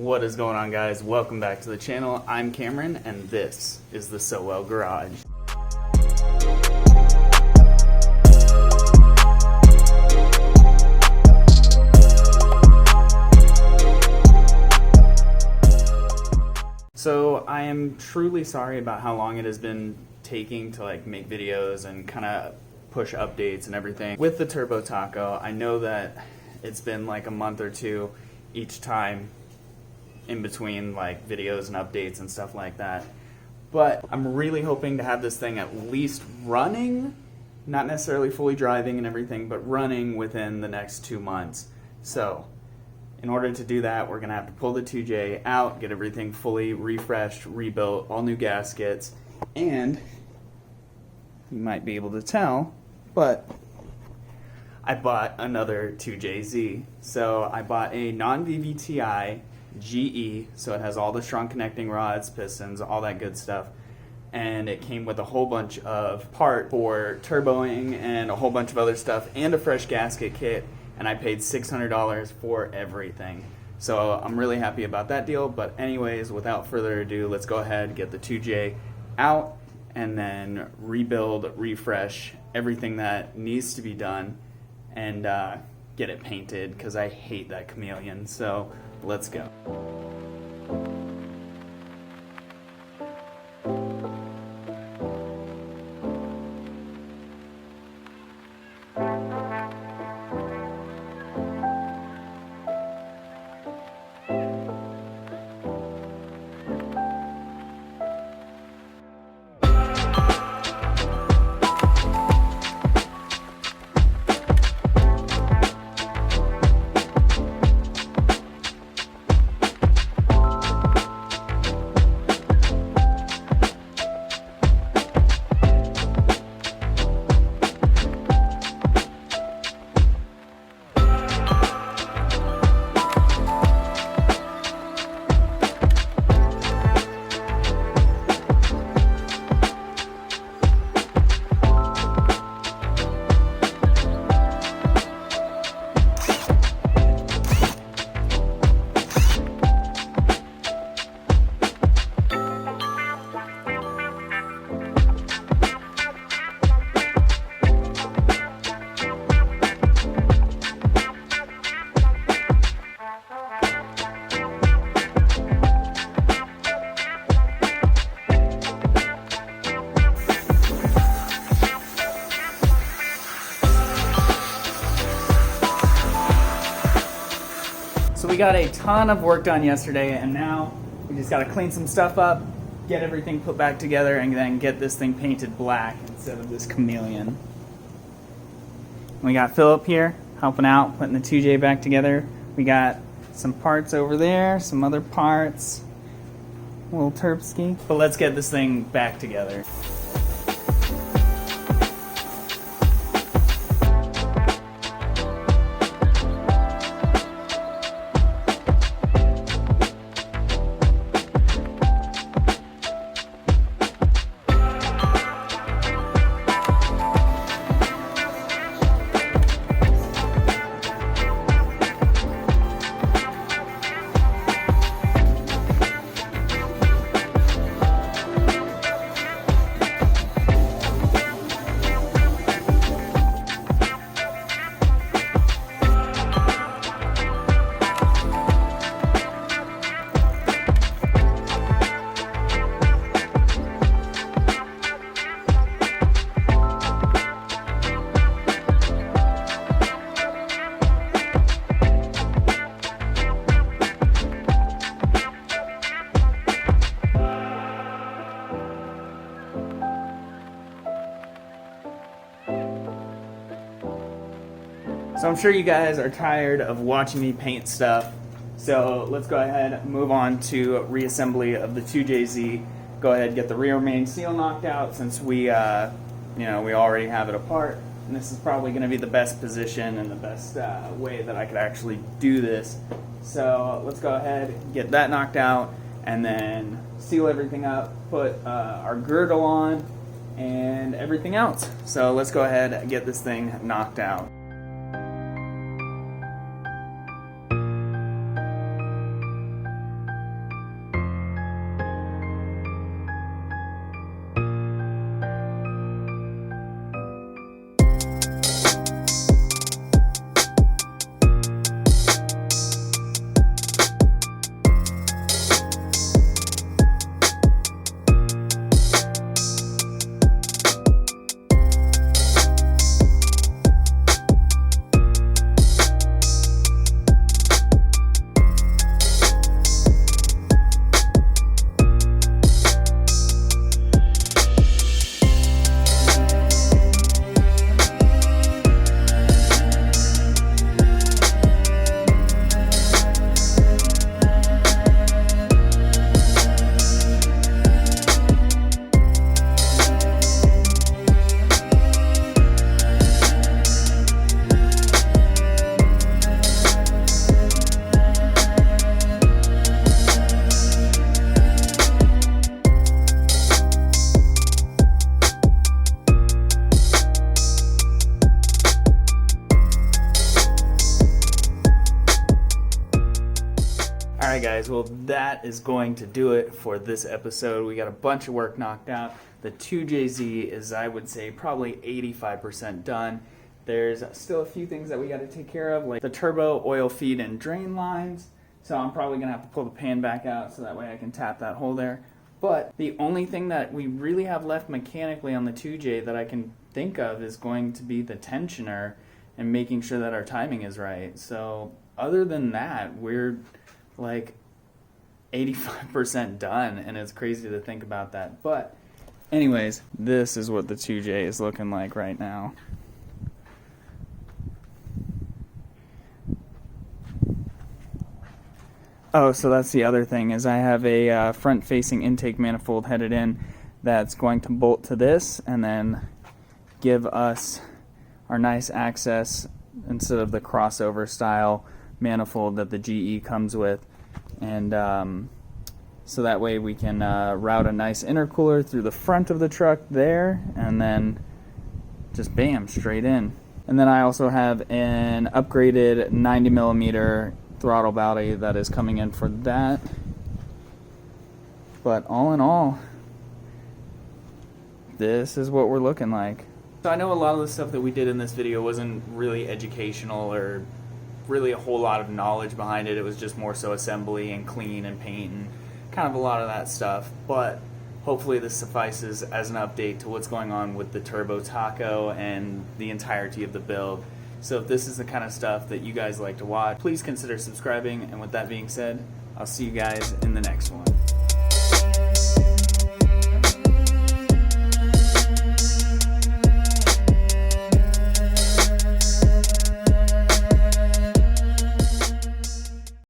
What is going on, guys? Welcome back to the channel. I'm Cameron and this is the So Well Garage. So I am truly sorry about how long it has been taking to make videos and kind of push updates and everything. With the Turbo Taco, I know that it's been like a month or two each time in between videos and updates and stuff like that. But I'm really hoping to have this thing at least running, not necessarily fully driving and everything, but running within the next 2 months. So in order to do that, we're gonna have to pull the 2J out, get everything fully refreshed, rebuilt, all new gaskets, and you might be able to tell, but I bought another 2JZ. So I bought a non-VVTi GE, so it has all the strong connecting rods, pistons, all that good stuff. And it came with a whole bunch of parts for turboing and a whole bunch of other stuff and a fresh gasket kit. And I paid $600 for everything. So I'm really happy about that deal. But anyways, without further ado, let's go ahead, get the 2J out, and then rebuild, refresh everything that needs to be done, and get it painted, because I hate that chameleon. So let's go. So we got a ton of work done yesterday, and now we just got to clean some stuff up, get everything put back together, and then get this thing painted black instead of this chameleon. We got Philip here helping out, putting the 2J back together. We got some parts over there, some other parts, a little Terpsky. But let's get this thing back together. So I'm sure you guys are tired of watching me paint stuff. So let's go ahead and move on to reassembly of the 2JZ. Go ahead and get the rear main seal knocked out, since we already have it apart. And this is probably going to be the best position and the best way that I could actually do this. So let's go ahead and get that knocked out, and then seal everything up, put our girdle on, and everything else. So let's go ahead and get this thing knocked out. Alright guys, well that is going to do it for this episode. We got a bunch of work knocked out. The 2JZ is, I would say, probably 85% done. There's still a few things that we got to take care of, like the turbo oil feed and drain lines. So I'm probably going to have to pull the pan back out so that way I can tap that hole there. But the only thing that we really have left mechanically on the 2J that I can think of is going to be the tensioner and making sure that our timing is right. So other than that, we're like 85% done, and it's crazy to think about that. But anyways, this is what the 2J is looking like right now. Oh, so that's the other thing, is I have a front-facing intake manifold headed in that's going to bolt to this and then give us our nice access instead of the crossover style manifold that the GE comes with. And so that way we can route a nice intercooler through the front of the truck there, and then just bam, straight in. And then I also have an upgraded 90mm throttle body that is coming in for that. But all in all, this is what we're looking like. So I know a lot of the stuff that we did in this video wasn't really educational or really a whole lot of knowledge behind it. It was just more so assembly and clean and paint and kind of a lot of that stuff. But hopefully this suffices as an update to what's going on with the Turbo Taco and the entirety of the build. So if this is the kind of stuff that you guys like to watch, please consider subscribing. And with that being said, I'll see you guys in the next one.